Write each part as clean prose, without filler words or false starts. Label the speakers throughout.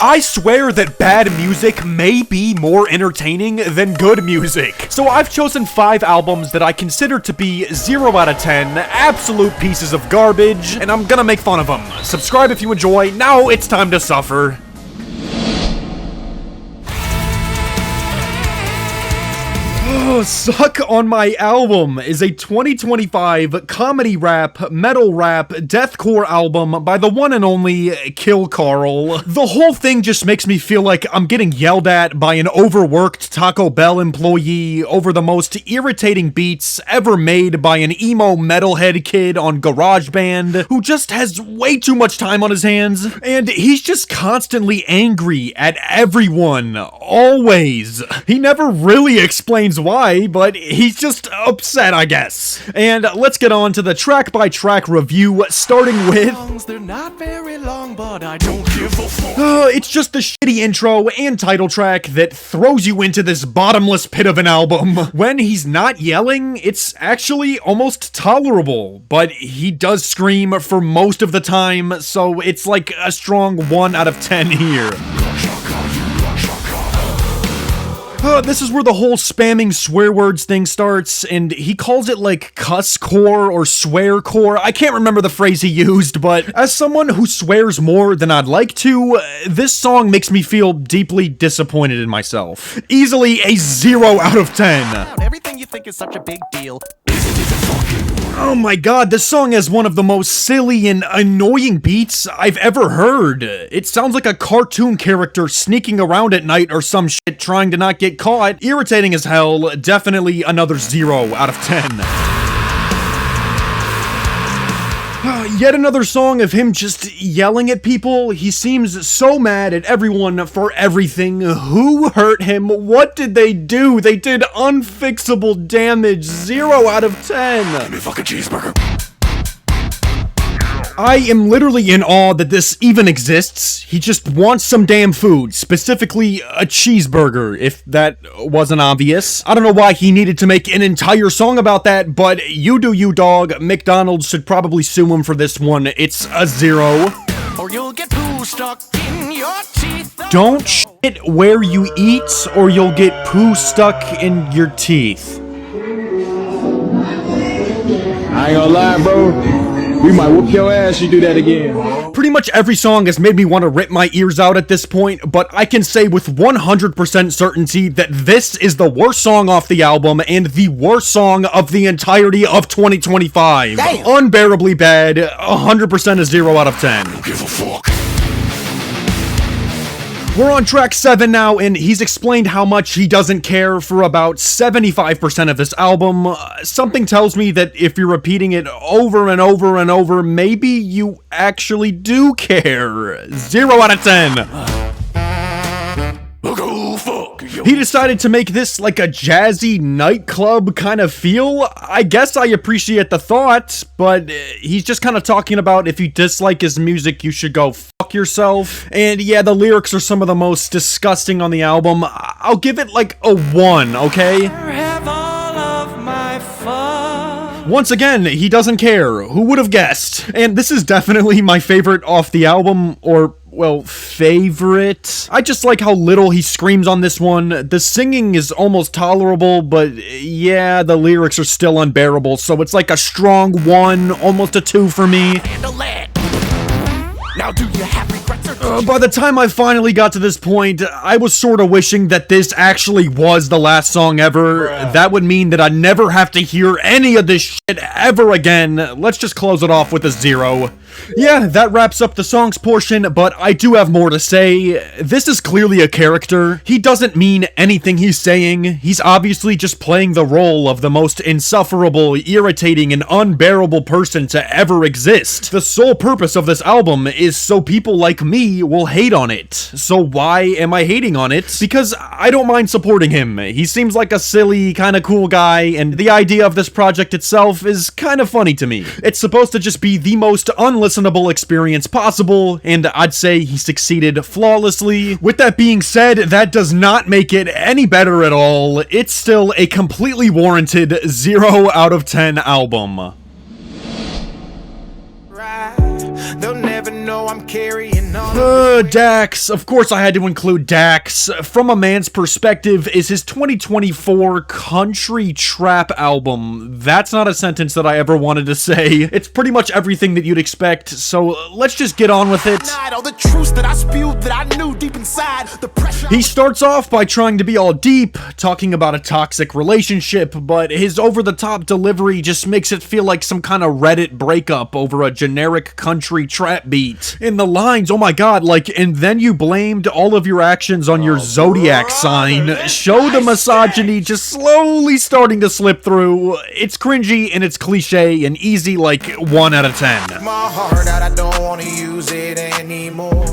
Speaker 1: I swear that bad music may be more entertaining than good music. So I've chosen 5 albums that I consider to be 0 out of 10, absolute pieces of garbage, and I'm gonna make fun of them. Subscribe if you enjoy. Now it's time to suffer. Suck on My Album is a 2025 comedy rap, metal rap, deathcore album by the one and only Kill Carl. The whole thing just makes me feel like I'm getting yelled at by an overworked Taco Bell employee over the most irritating beats ever made by an emo metalhead kid on GarageBand who just has way too much time on his hands, and he's just constantly angry at everyone, always. He never really explains why, but he's just upset, I guess. And let's get on to the track-by-track review, starting with...
Speaker 2: They're not very long, but I don't give a fuck.
Speaker 1: It's just the shitty intro and title track that throws you into this bottomless pit of an album. When he's not yelling, it's actually almost tolerable, but he does scream for most of the time, so it's like a strong 1 out of 10 here. This is where the whole spamming swear words thing starts, and he calls it like cuss-core or swear-core. I can't remember the phrase he used, but as someone who swears more than I'd like to, this song makes me feel deeply disappointed in myself. Easily a 0 out of 10.
Speaker 2: Everything you think is such a big deal.
Speaker 1: Oh my god, this song has one of the most silly and annoying beats I've ever heard. It sounds like a cartoon character sneaking around at night or some shit trying to not get caught. Irritating as hell, definitely another 0 out of 10. Yet another song of him just yelling at people. He seems so mad at everyone for everything. Who hurt him? What did they do? They did unfixable damage. 0 out of 10.
Speaker 2: Give me a fucking cheeseburger.
Speaker 1: I am literally in awe that this even exists. He just wants some damn food, specifically a cheeseburger, if that wasn't obvious. I don't know why he needed to make an entire song about that, but you do you, dog. McDonald's should probably sue him for this one. It's a 0.
Speaker 2: Or you'll get poo stuck in your teeth.
Speaker 1: Don't shit where you eat, or you'll get poo stuck in your teeth.
Speaker 3: I ain't gonna lie, bro. We might whoop your ass you do that again.
Speaker 1: Pretty much every song has made me want to rip my ears out at this point, but I can say with 100% certainty that this is the worst song off the album and the worst song of the entirety of 2025.
Speaker 2: Damn.
Speaker 1: Unbearably bad, 100% a 0 out of 10.
Speaker 2: Don't give a fuck.
Speaker 1: We're on track 7 now, and he's explained how much he doesn't care for about 75% of this album. Something tells me that if you're repeating it over and over and over, maybe you actually do care. 0 out of 10.
Speaker 2: Go fuck you.
Speaker 1: He decided to make this like a jazzy nightclub kind of feel. I guess I appreciate the thought, but he's just kind of talking about if you dislike his music, you should go fuck yourself. And yeah, the lyrics are some of the most disgusting on the album. I'll give it like a 1, okay?
Speaker 2: Have all of my fun.
Speaker 1: Once again, he doesn't care. Who would have guessed? And this is definitely my favorite off the album, or... well, favorite. I just like how little he screams on this one. The singing is almost tolerable, but yeah, the lyrics are still unbearable, so it's like a strong 1, almost a 2 for me.
Speaker 2: Handle that. Now do you have regrets or
Speaker 1: By the time I finally got to this point, I was sort of wishing that this actually was the last song ever. That would mean that I'd never have to hear any of this shit ever again. Let's just close it off with a 0. Yeah, that wraps up the songs portion, but I do have more to say. This is clearly a character. He doesn't mean anything he's saying. He's obviously just playing the role of the most insufferable, irritating, and unbearable person to ever exist. The sole purpose of this album is so people like me will hate on it. So why am I hating on it? Because I don't mind supporting him. He seems like a silly, kind of cool guy, and the idea of this project itself is kind of funny to me. It's supposed to just be the most unlistenable experience possible, and I'd say he succeeded flawlessly. With that being said, that does not make it any better at all. It's still a completely warranted 0 out of 10 album.
Speaker 2: They'll never know I'm carrying on.
Speaker 1: Dax. Of course I had to include Dax. From a man's perspective is his 2024 country trap album. That's not a sentence that I ever wanted to say. It's pretty much everything that you'd expect, so let's just get on with it. He starts off by trying to be all deep, talking about a toxic relationship, but his over-the-top delivery just makes it feel like some kind of Reddit breakup over a generic country trap beat. In the lines, oh my god, like, and then you blamed all of your actions on your zodiac sign. Show the misogyny just slowly starting to slip through. It's cringy and it's cliche and easy like 1 out of 10.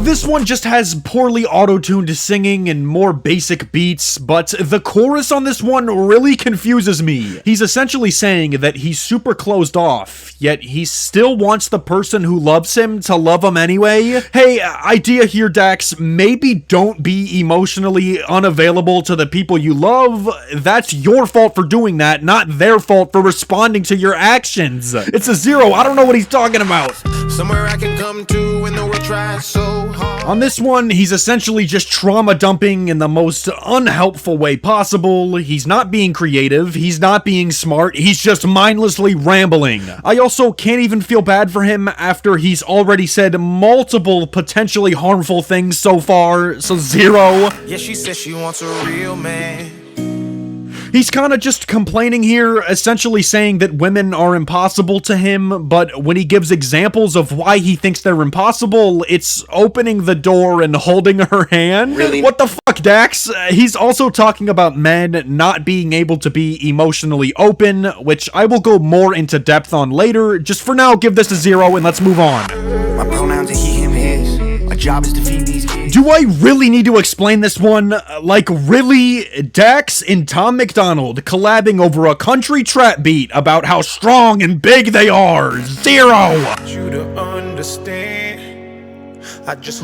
Speaker 1: This one just has poorly auto-tuned singing and more basic beats, but the chorus on this one really confuses me. He's essentially saying that he's super closed off, yet he still wants the person who loves him to love him anyway. Hey, idea here, Dax, maybe don't be emotionally unavailable to the people you love. That's your fault for doing that, not their fault for responding to your actions. It's a 0, I don't know what he's talking about. Somewhere I can come to when the world tries so hard. On this one, he's essentially just trauma dumping in the most unhelpful way possible. He's not being creative, he's not being smart, he's just mindlessly rambling. I also can't even feel bad for him after he's already said multiple potentially harmful things so far, so 0. Yeah, she says she wants a real man. He's kind of just complaining here, essentially saying that women are impossible to him, but when he gives examples of why he thinks they're impossible, it's opening the door and holding her hand. Really? What the fuck, Dax? He's also talking about men not being able to be emotionally open, which I will go more into depth on later. Just for now, give this a 0 and let's move on. My pronouns are he, him, his. My job is to feed these kids. Do I really need to explain this one? Like, really? Dax and Tom McDonald collabing over a country trap beat about how strong and big they are. 0! You to understand.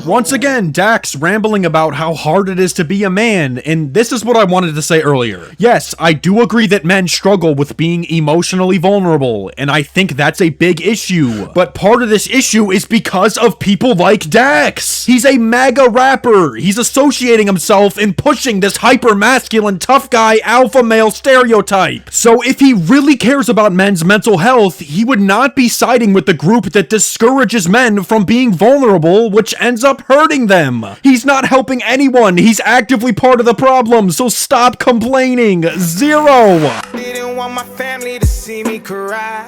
Speaker 1: Once again, Dax rambling about how hard it is to be a man, and this is what I wanted to say earlier. Yes, I do agree that men struggle with being emotionally vulnerable, and I think that's a big issue. But part of this issue is because of people like Dax. He's a MAGA rapper. He's associating himself and pushing this hyper-masculine, tough guy, alpha male stereotype. So if he really cares about men's mental health, he would not be siding with the group that discourages men from being vulnerable, which ends up hurting them. He's not helping anyone. He's actively part of the problem, so stop complaining. 0. Didn't want my family to see me cry.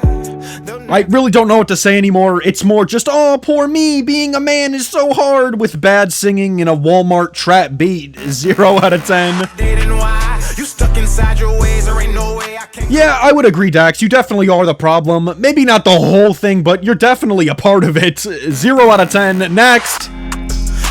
Speaker 1: I really don't know what to say anymore. It's more just, oh, poor me, being a man is so hard, with bad singing in a Walmart trap beat. 0 out of 10. You stuck inside your ways, there ain't no way I can. Yeah, I would agree, Dax. You definitely are the problem. Maybe not the whole thing, but you're definitely a part of it. 0 out of 10. Next.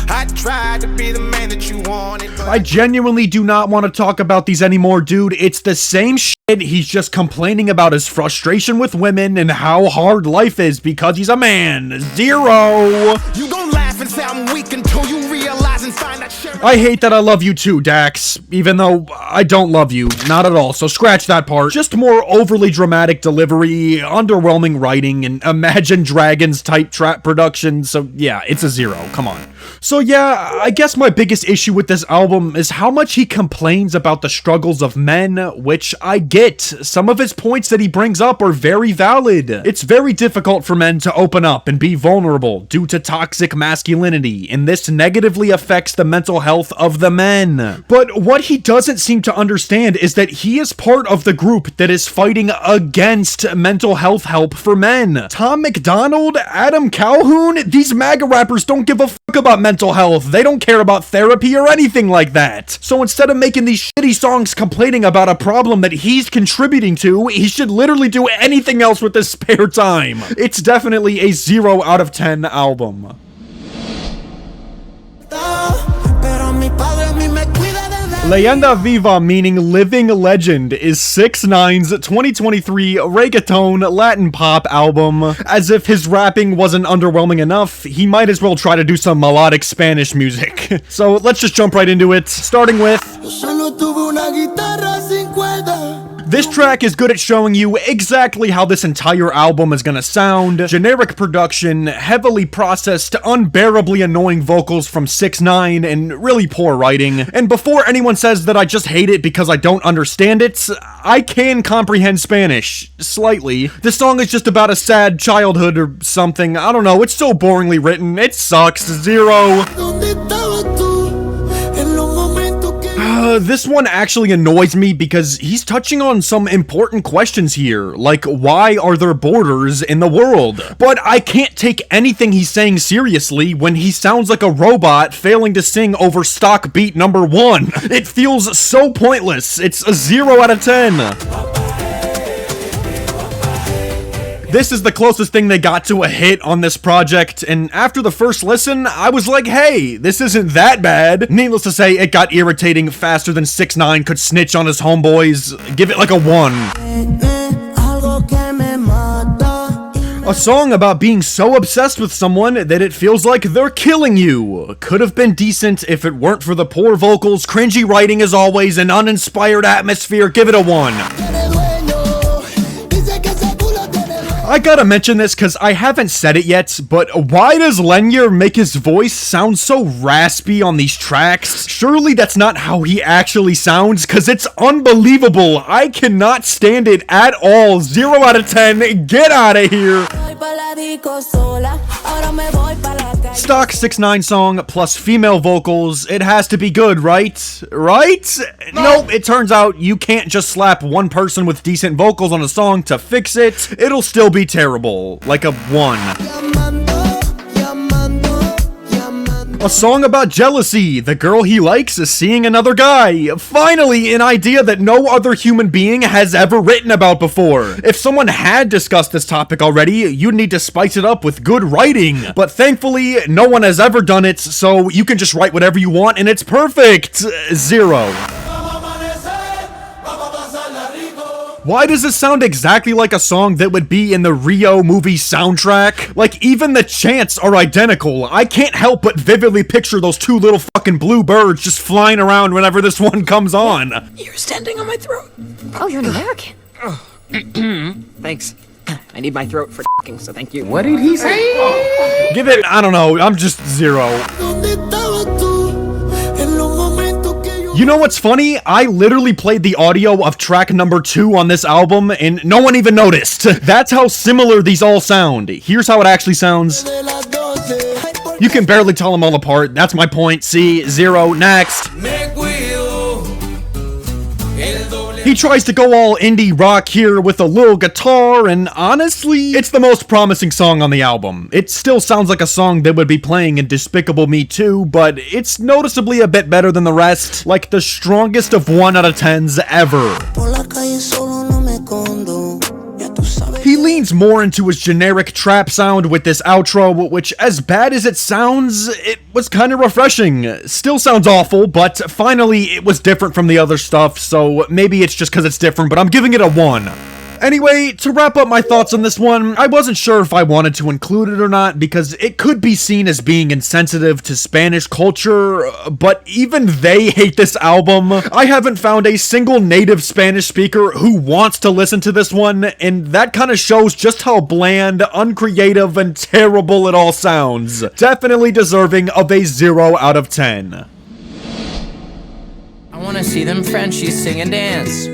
Speaker 1: I tried to be the man that you wanted, but I genuinely do not want to talk about these anymore, dude. It's the same shit. He's just complaining about his frustration with women and how hard life is because he's a man. 0. You gon' laugh and say I'm weak until you realize and find that shit. I hate that I love you too, Dax, even though I don't love you, not at all, so scratch that part. Just more overly dramatic delivery, underwhelming writing, and Imagine Dragons type trap production, so yeah, it's a 0, come on. So yeah, I guess my biggest issue with this album is how much he complains about the struggles of men, which I get. Some of his points that he brings up are very valid. It's very difficult for men to open up and be vulnerable due to toxic masculinity, and this negatively affects the mental health of the men. But what he doesn't seem to understand is that he is part of the group that is fighting against mental health help for men. Tom McDonald, Adam Calhoun, these MAGA rappers don't give a fuck about mental health. They don't care about therapy or anything like that. So instead of making these shitty songs complaining about a problem that he's contributing to, he should literally do anything else with his spare time. It's definitely a 0 out of 10 album. Leyenda Viva, meaning living legend, is 6ix9ine's 2023 reggaeton Latin pop album. As if his rapping wasn't underwhelming enough, he might as well try to do some melodic Spanish music. So let's just jump right into it, starting with This track is good at showing you exactly how this entire album is gonna sound. Generic production, heavily processed, unbearably annoying vocals from 6ix9ine, and really poor writing. And before anyone says that I just hate it because I don't understand it, I can comprehend Spanish. Slightly. This song is just about a sad childhood or something. I don't know, it's so boringly written. It sucks. 0. This one actually annoys me because he's touching on some important questions here, like why are there borders in the world? But I can't take anything he's saying seriously when he sounds like a robot failing to sing over stock beat number 1. It feels so pointless. It's a 0 out of 10. This is the closest thing they got to a hit on this project, and after the first listen, I was like, hey, this isn't that bad. Needless to say, it got irritating faster than 6ix9ine could snitch on his homeboys. Give it like a 1. A song about being so obsessed with someone that it feels like they're killing you. Could have been decent if it weren't for the poor vocals, cringy writing as always, and uninspired atmosphere. Give it a 1. I gotta mention this because I haven't said it yet, but why does Lenyer make his voice sound so raspy on these tracks? Surely that's not how he actually sounds, because it's unbelievable. I cannot stand it at all. 0 out of 10. Get out of here. Stock 6ix9ine song plus female vocals. It has to be good, right? Right? Nope, it turns out you can't just slap one person with decent vocals on a song to fix it. It'll still be terrible. Like a 1. A song about jealousy. The girl he likes is seeing another guy. Finally, an idea that no other human being has ever written about before. If someone had discussed this topic already, you'd need to spice it up with good writing. But thankfully, no one has ever done it, so you can just write whatever you want and it's perfect. 0. Why does this sound exactly like a song that would be in the Rio movie soundtrack? Like, even the chants are identical. I can't help but vividly picture those two little fucking blue birds just flying around whenever this one comes on.
Speaker 4: You're standing on my throat.
Speaker 5: Oh, you're an American.
Speaker 4: Thanks. I need my throat for f***ing, so thank you.
Speaker 3: What did he say?
Speaker 1: Give it, I don't know, I'm just 0. You know what's funny? I literally played the audio of track number 2 on this album, and no one even noticed. That's how similar these all sound. Here's how it actually sounds. You can barely tell them all apart. That's my point. See, 0. Next. He tries to go all indie rock here with a little guitar, and honestly, it's the most promising song on the album. It still sounds like a song that would be playing in Despicable Me 2, but it's noticeably a bit better than the rest, like the strongest of 1 out of 10s ever. He leans more into his generic trap sound with this outro, which, as bad as it sounds, it was kind of refreshing. Still sounds awful, but finally it was different from the other stuff, so maybe it's just because it's different, but I'm giving it a 1. Anyway, to wrap up my thoughts on this one, I wasn't sure if I wanted to include it or not because it could be seen as being insensitive to Spanish culture, but even they hate this album. I haven't found a single native Spanish speaker who wants to listen to this one, and that kind of shows just how bland, uncreative, and terrible it all sounds. Definitely deserving of a 0 out of 10.
Speaker 4: I want to see them Frenchies sing and dance.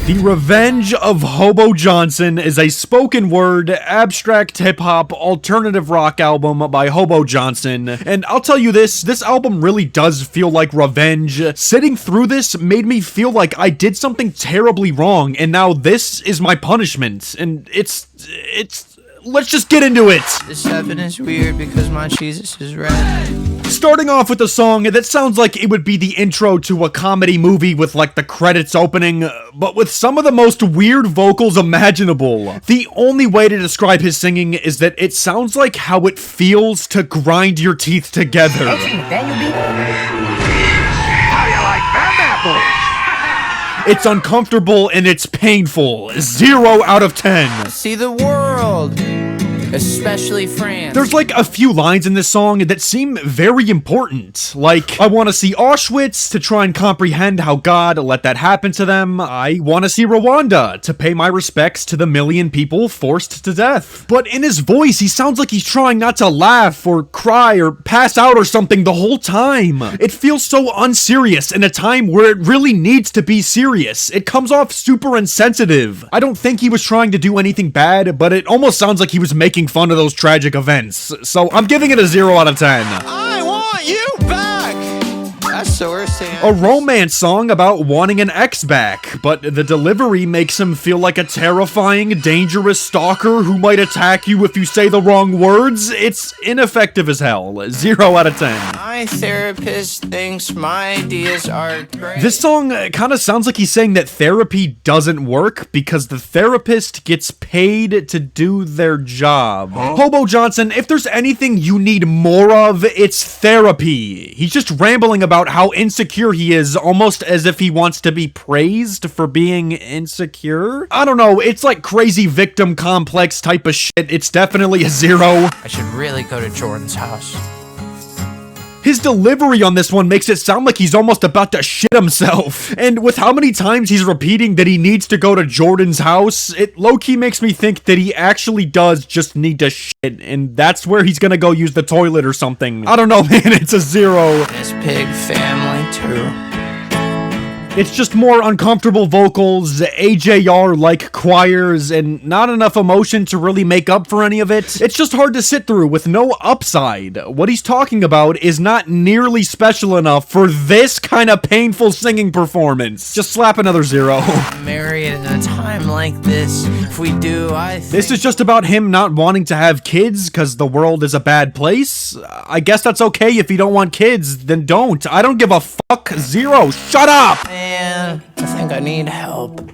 Speaker 1: The Revenge of Hobo Johnson is a spoken word, abstract hip-hop, alternative rock album by Hobo Johnson, and I'll tell you this album really does feel like revenge. Sitting through this made me feel like I did something terribly wrong, and now this is my punishment, and it's let's just get into it!
Speaker 4: This heaven is weird because my Jesus is red.
Speaker 1: Starting off with a song that sounds like it would be the intro to a comedy movie with like the credits opening, but with some of the most weird vocals imaginable. The only way to describe his singing is that it sounds like how it feels to grind your teeth together.
Speaker 2: How do you like that apple?
Speaker 1: It's uncomfortable and it's painful. 0 out of 10.
Speaker 4: See the world
Speaker 5: especially France.
Speaker 1: There's like a few lines in this song that seem very important. Like, I want to see Auschwitz to try and comprehend how God let that happen to them. I want to see Rwanda to pay my respects to the million people forced to death. But in his voice, he sounds like he's trying not to laugh or cry or pass out or something the whole time. It feels so unserious in a time where it really needs to be serious. It comes off super insensitive. I don't think he was trying to do anything bad, but it almost sounds like he was making fun of those tragic events. So I'm giving it a 0 out of 10.
Speaker 5: I want you back. That's so we're saying.
Speaker 1: A romance song about wanting an ex back, but the delivery makes him feel like a terrifying, dangerous stalker who might attack you if you say the wrong words. It's ineffective as hell. 0 out of 10.
Speaker 5: My therapist thinks my ideas are great.
Speaker 1: This song kind of sounds like he's saying that therapy doesn't work because the therapist gets paid to do their job. Hobo Johnson, if there's anything you need more of, it's therapy. He's just rambling about how insecure he is, almost as if he wants to be praised for being insecure. I don't know, it's like crazy victim complex type of shit. It's definitely a 0.
Speaker 5: I should really go to Jordan's house.
Speaker 1: His delivery on this one makes it sound like he's almost about to shit himself. And with how many times he's repeating that he needs to go to Jordan's house, it low-key makes me think that he actually does just need to shit, and that's where he's gonna go use the toilet or something. I don't know, man, it's a 0.
Speaker 5: This big family too.
Speaker 1: It's just more uncomfortable vocals, AJR-like choirs, and not enough emotion to really make up for any of it. It's just hard to sit through with no upside. What he's talking about is not nearly special enough for this kind of painful singing performance. Just slap another 0.
Speaker 5: Married at a time like this. If we do, I think...
Speaker 1: This is just about him not wanting to have kids because the world is a bad place. I guess that's okay if you don't want kids, then don't. I don't give a fuck. 0. Shut up!
Speaker 5: Man, I think I need help.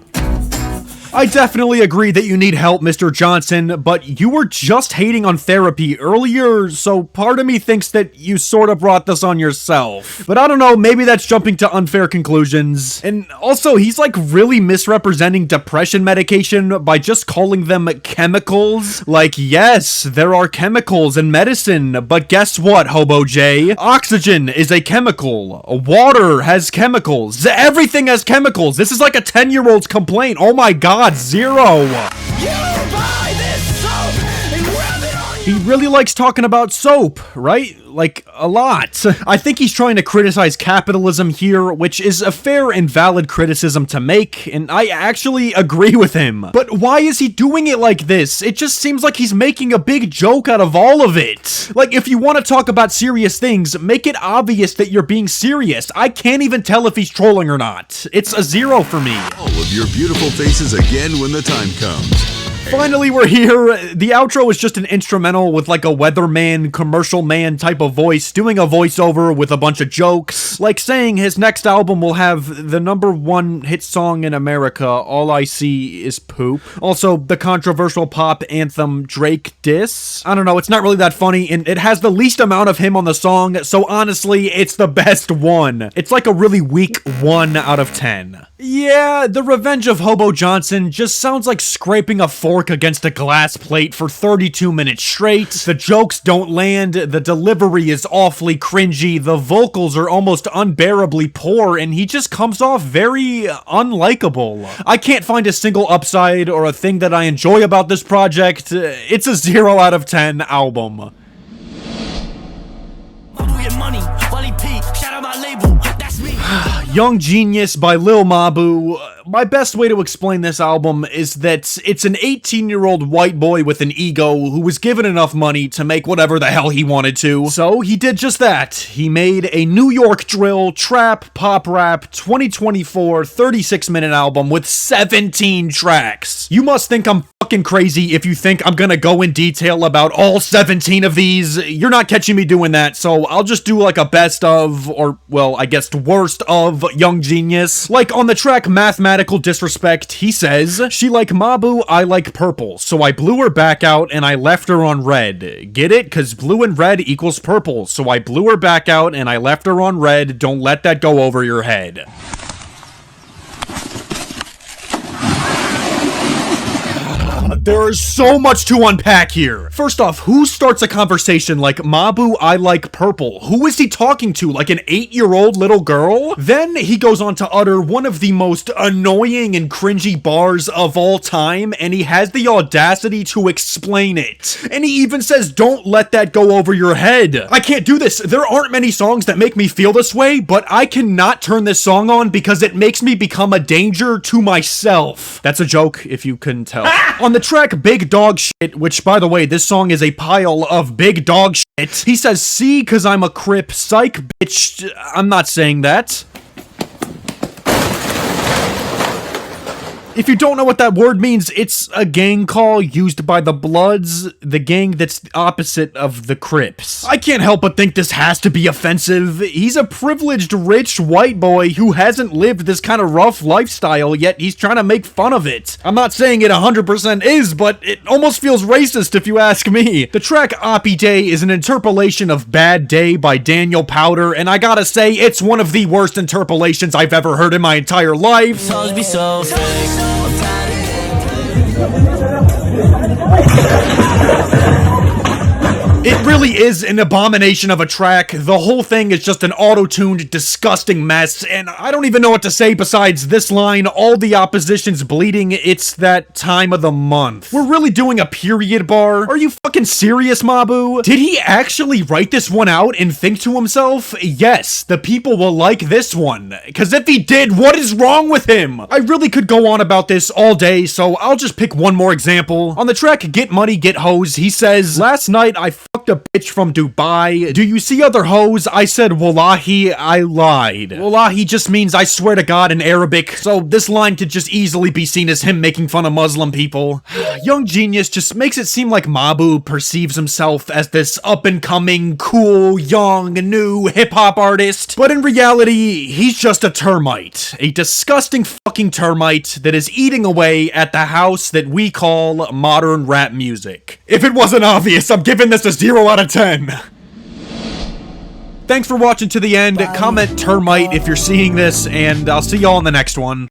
Speaker 1: I definitely agree that you need help, Mr. Johnson, but you were just hating on therapy earlier, so part of me thinks that you sort of brought this on yourself. But I don't know, maybe that's jumping to unfair conclusions. And also, he's like really misrepresenting depression medication by just calling them chemicals. Like, yes, there are chemicals in medicine, but guess what, Hobo J? Oxygen is a chemical. Water has chemicals. Everything has chemicals. This is like a 10-year-old's complaint. Oh my god. 0. He really likes talking about soap, right? Like, a lot. I think he's trying to criticize capitalism here, which is a fair and valid criticism to make, and I actually agree with him. But why is he doing it like this? It just seems like he's making a big joke out of all of it. Like, if you want to talk about serious things, make it obvious that you're being serious. I can't even tell if he's trolling or not. It's a 0 for me.
Speaker 6: All of your beautiful faces again when the time comes.
Speaker 1: Finally, we're here. The outro is just an instrumental with like a weatherman, commercial man type of voice, doing a voiceover with a bunch of jokes, like saying his next album will have the #1 hit song in America, All I See Is Poop. Also, the controversial pop anthem Drake diss. I don't know, it's not really that funny, and it has the least amount of him on the song, so honestly, it's the best one. It's like a really weak 1 out of 10. Yeah, The Revenge of Hobo Johnson just sounds like scraping a fork against a glass plate for 32 minutes straight. The jokes don't land, the delivery is awfully cringy, the vocals are almost unbearably poor, and he just comes off very unlikable. I can't find a single upside or a thing that I enjoy about this project. It's a 0 out of 10 album. Young Genius by Lil Mabu. My best way to explain this album is that it's an 18-year-old white boy with an ego who was given enough money to make whatever the hell he wanted to. So he did just that. He made a New York drill, trap, pop rap, 2024, 36-minute album with 17 tracks. You must think I'm fucking crazy if you think I'm gonna go in detail about all 17 of these. You're not catching me doing that, so I'll just do like a best of, or well, I guess worst of Young Genius. Like on the track Mathematical Disrespect, he says, "She like Mabu, I like purple, so I blew her back out and I left her on red. Get it? Cause blue and red equals purple, so I blew her back out and I left her on red. Don't let that go over your head." There is so much to unpack here. First off, who starts a conversation like, Mabu, I like purple? Who is he talking to, like an 8-year-old little girl? Then he goes on to utter one of the most annoying and cringy bars of all time, and he has the audacity to explain it. And he even says, don't let that go over your head. I can't do this. There aren't many songs that make me feel this way, but I cannot turn this song on because it makes me become a danger to myself. That's a joke, if you couldn't tell. On the track Big Dog Shit, which by the way, this song is a pile of big dog shit, he says, see, cause I'm a crip, psych, bitch. I'm not saying that. If you don't know what that word means, it's a gang call used by the Bloods, the gang that's the opposite of the Crips. I can't help but think this has to be offensive. He's a privileged, rich, white boy who hasn't lived this kind of rough lifestyle, yet he's trying to make fun of it. I'm not saying it 100% is, but it almost feels racist if you ask me. The track Oppie Day is an interpolation of Bad Day by Daniel Powder, and I gotta say, it's one of the worst interpolations I've ever heard in my entire life.
Speaker 5: Songs be so fake.
Speaker 1: It really is an abomination of a track. The whole thing is just an auto-tuned, disgusting mess, and I don't even know what to say besides this line, all the opposition's bleeding, it's that time of the month. We're really doing a period bar? Are you fucking serious, Mabu? Did he actually write this one out and think to himself, yes, the people will like this one? Because if he did, what is wrong with him? I really could go on about this all day, so I'll just pick one more example. On the track Get Money, Get Hoes, he says, last night I fucked a bitch from Dubai. Do you see other hoes? I said, wallahi, I lied. Wallahi just means I swear to God in Arabic, so this line could just easily be seen as him making fun of Muslim people. Young Genius just makes it seem like Mabu perceives himself as this up-and-coming, cool, young, new hip-hop artist, but in reality, he's just a termite. A disgusting fucking termite that is eating away at the house that we call modern rap music. If it wasn't obvious, I'm giving this a 0 out of 10. Thanks for watching to the end. Comment termite if you're seeing this, and I'll see y'all in the next one.